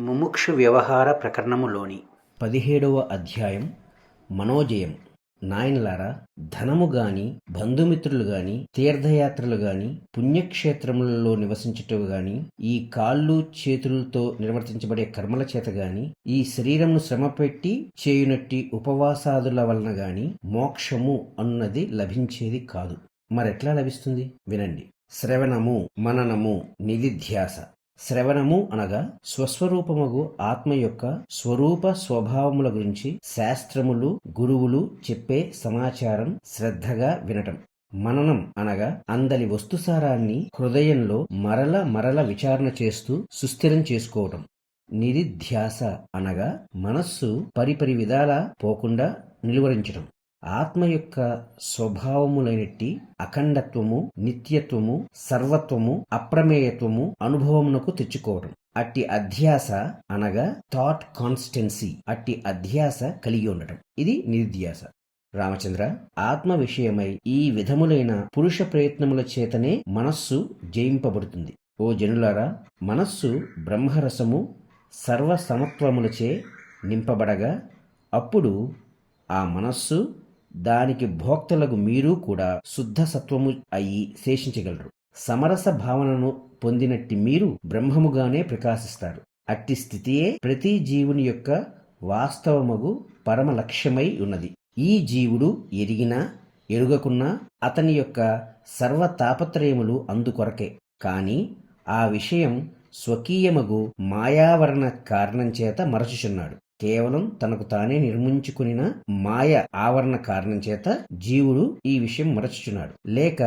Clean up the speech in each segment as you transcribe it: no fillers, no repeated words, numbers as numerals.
ముముక్షు వ్యవహార ప్రకరణములోని 17వ అధ్యాయం మనోజయం. నాయనలారా, ధనము గాని, బంధుమిత్రులు గాని, తీర్థయాత్రలు గాని, పుణ్యక్షేత్రములలో నివసించుటవు గాని, ఈ కాళ్ళు చేతులతో నిర్వర్తించబడే కర్మల చేత గాని, ఈ శరీరమును శ్రమపెట్టి చేయునట్టి ఉపవాసాదుల వలన గాని మోక్షము అన్నది లభించేది కాదు. మరెట్లా లభిస్తుంది? వినండి. శ్రవణము, మననము, నిధిధ్యాస. శ్రవణము అనగా స్వస్వరూపముగు ఆత్మ యొక్క స్వరూప స్వభావముల గురించి శాస్త్రములు, గురువులు చెప్పే సమాచారం శ్రద్ధగా వినటం. మననం అనగా అందలి వస్తుసారాన్ని హృదయంలో మరల మరల విచారణ చేస్తూ సుస్థిరం చేసుకోవటం. నిధిధ్యాస అనగా మనస్సు పరిపరి విధాలా పోకుండా నిలువరించటం. ఆత్మ యొక్క స్వభావములైనట్టి అఖండత్వము, నిత్యత్వము, సర్వత్వము, అప్రమేయత్వము అనుభవమునకు తెచ్చుకోవటం. అట్టి అధ్యాస అనగా థాట్ కాన్స్టెన్సీ. అట్టి అధ్యాస కలిగి ఉండటం. ఇది నిధ్యాస. రామచంద్ర, ఆత్మ విషయమై ఈ విధములైన పురుష ప్రయత్నముల చేతనే మనస్సు జయింపబడుతుంది. ఓ జనులారా, మనస్సు బ్రహ్మరసము సర్వసమత్వములచే నింపబడగా అప్పుడు ఆ మనస్సు, దానికి భోక్తలకు మీరు కూడా శుద్ధ సత్వము అయి శేషించగలరు. సమరస భావనను పొందినట్టి మీరు బ్రహ్మముగానే ప్రకాశిస్తారు. అట్టి స్థితియే ప్రతి జీవుని యొక్క వాస్తవమగు పరమ లక్ష్యమై ఉన్నది. ఈ జీవుడు ఎరిగినా ఎరుగకున్నా అతని యొక్క సర్వ తాపత్రయములు అందుకొరకే. కాని ఆ విషయం స్వకీయమగు మాయావరణ కారణం చేత మరచుచున్నాడు. కేవలం తనకు తానే నిర్మించుకున్న మాయ ఆవరణ కారణం చేత జీవుడు ఈ విషయం మరచుచున్నాడు. లేక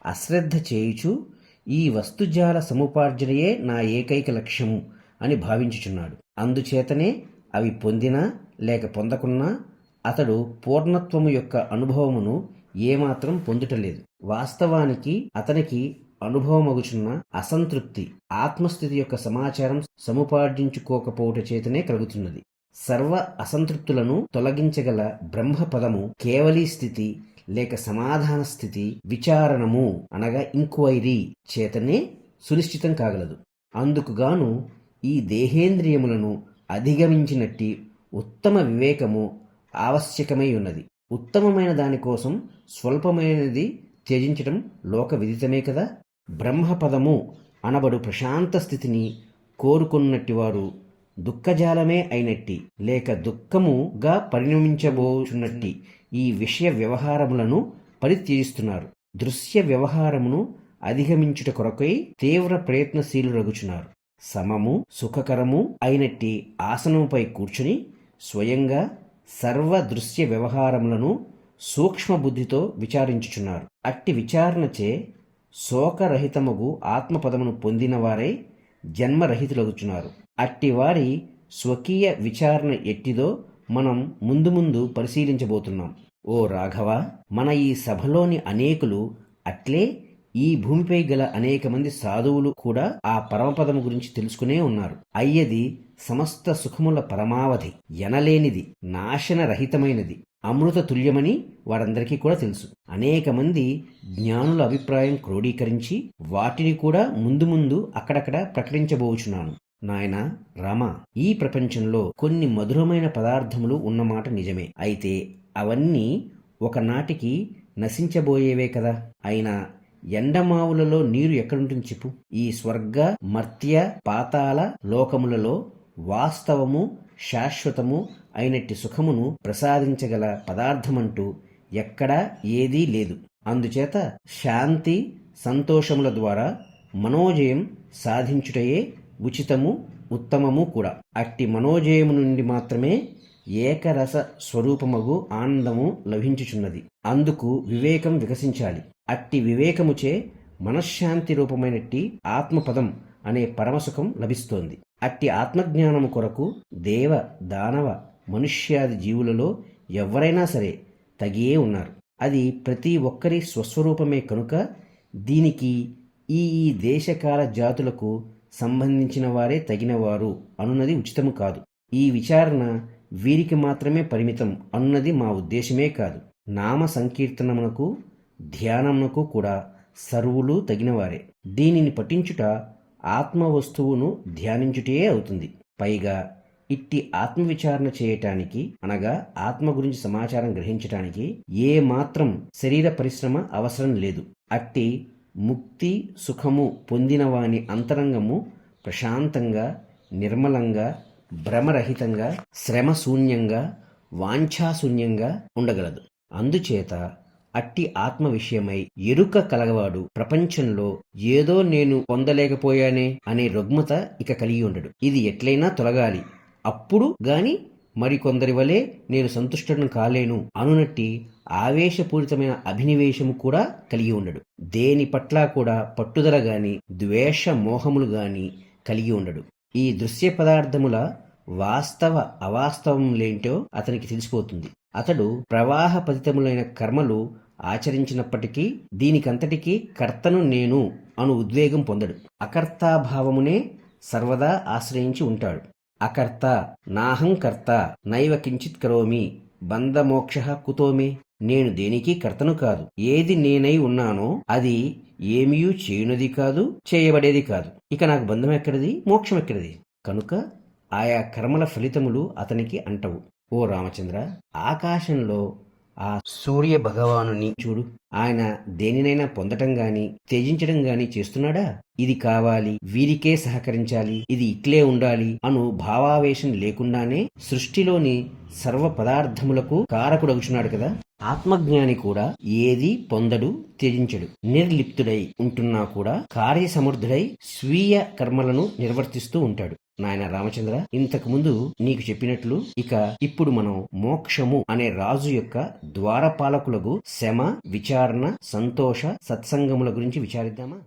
అశ్రద్ధ చేయుచు ఈ వస్తుజాల సముపార్జనయే నా ఏకైక లక్ష్యము అని భావించుచున్నాడు. అందుచేతనే అవి పొందినా లేక పొందకున్నా అతడు పూర్ణత్వము యొక్క అనుభవమును ఏమాత్రం పొందుటలేదు. వాస్తవానికి అతనికి అనుభవమగుచున్న అసంతృప్తి ఆత్మస్థితి యొక్క సమాచారం సముపార్జించుకోకపోవట చేతనే కలుగుతున్నది. సర్వ అసంతృప్తులను తొలగించగల బ్రహ్మపదము కేవలీ స్థితి లేక సమాధాన స్థితి విచారణము అనగా ఇంక్వైరీ చేతనే సునిశ్చితం కాగలదు. అందుకుగాను ఈ దేహేంద్రియములను అధిగమించినట్టి ఉత్తమ వివేకము ఆవశ్యకమై ఉన్నది. ఉత్తమమైన దానికోసం స్వల్పమైనది త్యజించటం లోక విదితమే కదా. బ్రహ్మపదము అనబడు ప్రశాంత స్థితిని కోరుకున్నట్టి వారు దుఃఖజాలమే అయినట్టి లేక దుఃఖముగా పరిణమించబోచున్నట్టి ఈ విషయ వ్యవహారములను పరిత్యజిస్తున్నారు. దృశ్య వ్యవహారమును అధిగమించుట కొరకై తీవ్ర ప్రయత్నశీలురగుచున్నారు. సమము, సుఖకరము అయినట్టి ఆసనముపై కూర్చుని స్వయంగా సర్వ దృశ్య వ్యవహారములను సూక్ష్మ బుద్ధితో విచారించుచున్నారు. అట్టి విచారణచే శోకరహితముగు ఆత్మపదమును పొందినవారై జన్మరహితులగుచున్నారు. అట్టి వారి స్వకీయ విచారణ ఎట్టిదో మనం ముందు ముందు పరిశీలించబోతున్నాం. ఓ రాఘవ, మన ఈ సభలోని అనేకులు అట్లే ఈ భూమిపై గల అనేక మంది సాధువులు కూడా ఆ పరమపదము గురించి తెలుసుకునే ఉన్నారు. అయ్యది సమస్త సుఖముల పరమావధి, ఎనలేనిది, నాశనరహితమైనది, అమృత తుల్యమని వారందరికీ కూడా తెలుసు. అనేక మంది జ్ఞానుల అభిప్రాయం క్రోడీకరించి వాటిని కూడా ముందు ముందు అక్కడక్కడ ప్రకటించబోచున్నాను. నాయనా రామ, ఈ ప్రపంచంలో కొన్ని మధురమైన పదార్థములు ఉన్నమాట నిజమే. అయితే అవన్నీ ఒకనాటికి నశించబోయేవే కదా. అయినా ఎండమావులలో నీరు ఎక్కడుంటుంది చెప్పు? ఈ స్వర్గ, మర్త్య, పాతాళ లోకములలో వాస్తవము, శాశ్వతము అయినట్టి సుఖమును ప్రసాదించగల పదార్థమంటూ ఎక్కడా ఏదీ లేదు. అందుచేత శాంతి, సంతోషముల ద్వారా మనోజయం సాధించుటయే ఉచితము, ఉత్తమము కూడా. అట్టి మనోజయము నుండి మాత్రమే ఏకరస స్వరూపమగు ఆనందము లభించుచున్నది. అందుకు వివేకం వికసించాలి. అట్టి వివేకముచే మనశ్శాంతి రూపమైనట్టి ఆత్మపదం అనే పరమసుఖం లభిస్తోంది. అట్టి ఆత్మజ్ఞానము కొరకు దేవ, దానవ, మనుష్యాది జీవులలో ఎవరైనా సరే తగియే ఉన్నారు. అది ప్రతి ఒక్కరి స్వస్వరూపమే కనుక దీనికి ఈ దేశకాల జాతులకు సంబంధించిన వారే తగినవారు అనున్నది ఉచితము కాదు. ఈ విచారణ వీరికి మాత్రమే పరిమితం అన్నది మా ఉద్దేశమే కాదు. నామ సంకీర్తనమునకు, ధ్యానమునకు కూడా సర్వులు తగినవారే. దీనిని పఠించుట ఆత్మవస్తువును ధ్యానించుటే అవుతుంది. పైగా ఇట్టి ఆత్మవిచారణ చేయటానికి అనగా ఆత్మ గురించి సమాచారం గ్రహించటానికి ఏ మాత్రం శరీర పరిశ్రమ అవసరం లేదు. అట్టి ముక్తి సుఖము పొందిన వాని అంతరంగము ప్రశాంతంగా, నిర్మలంగా, భ్రమరహితంగా, శ్రమశూన్యంగా, వాంఛాశూన్యంగా ఉండగలదు. అందుచేత అట్టి ఆత్మ విషయమై ఎరుక కలగవాడు ప్రపంచంలో ఏదో నేను పొందలేకపోయానే అనే రుగ్మత ఇక కలిగి ఉండడు. ఇది ఎట్లయినా తొలగాలి, అప్పుడు గాని మరికొందరి వలె నేను సంతుష్టులను కాలేను అనునట్టి ఆవేశపూరితమైన అభినివేశము కూడా కలిగి ఉండడు. దేని పట్ల కూడా పట్టుదల గాని ద్వేష మోహములు గాని కలిగి ఉండడు. ఈ దృశ్య పదార్థముల వాస్తవ అవాస్తవములేంటో అతనికి తెలిసిపోతుంది. అతడు ప్రవాహపతితములైన కర్మలు ఆచరించినప్పటికీ దీనికంతటికీ కర్తను నేను అను ఉద్వేగం పొందడు. అకర్తాభావమునే సర్వదా ఆశ్రయించి ఉంటాడు. అకర్త నాహంకర్త నైవ కించిత్ కరోమి బంధమోక్ష కుతోమే. నేను దేనికి కర్తను కాదు. ఏది నేనై ఉన్నానో అది ఏమీయూ చేయునది కాదు, చేయబడేది కాదు. ఇక నాకు బంధం ఎక్కడిది, మోక్షం ఎక్కడిది? కనుక ఆయా కర్మల ఫలితములు అతనికి అంటవు. ఓ రామచంద్ర, ఆకాశంలో ఆ సూర్య భగవానుని చూడు. ఆయన దేనినైనా పొందటం గాని త్యజించడం గాని చేస్తున్నాడా? ఇది కావాలి, వీరికే సహకరించాలి, ఇది ఇట్లే ఉండాలి అను భావావేశం లేకుండానే సృష్టిలోని సర్వ పదార్థములకు కారకుడగుచున్నాడు కదా. ఆత్మజ్ఞాని కూడా ఏది పొందడు, త్యజించడు. నిర్లిప్తుడై ఉంటున్నా కూడా కార్యసమర్థుడై స్వీయ కర్మలను నిర్వర్తిస్తూ ఉంటాడు. నాయన రామచంద్ర, ఇంతకు ముందు నీకు చెప్పినట్లు ఇప్పుడు మనం మోక్షము అనే రాజు యొక్క ద్వారపాలకులకు శమ, విచారణ, సంతోష, సత్సంగముల గురించి విచారిద్దామా?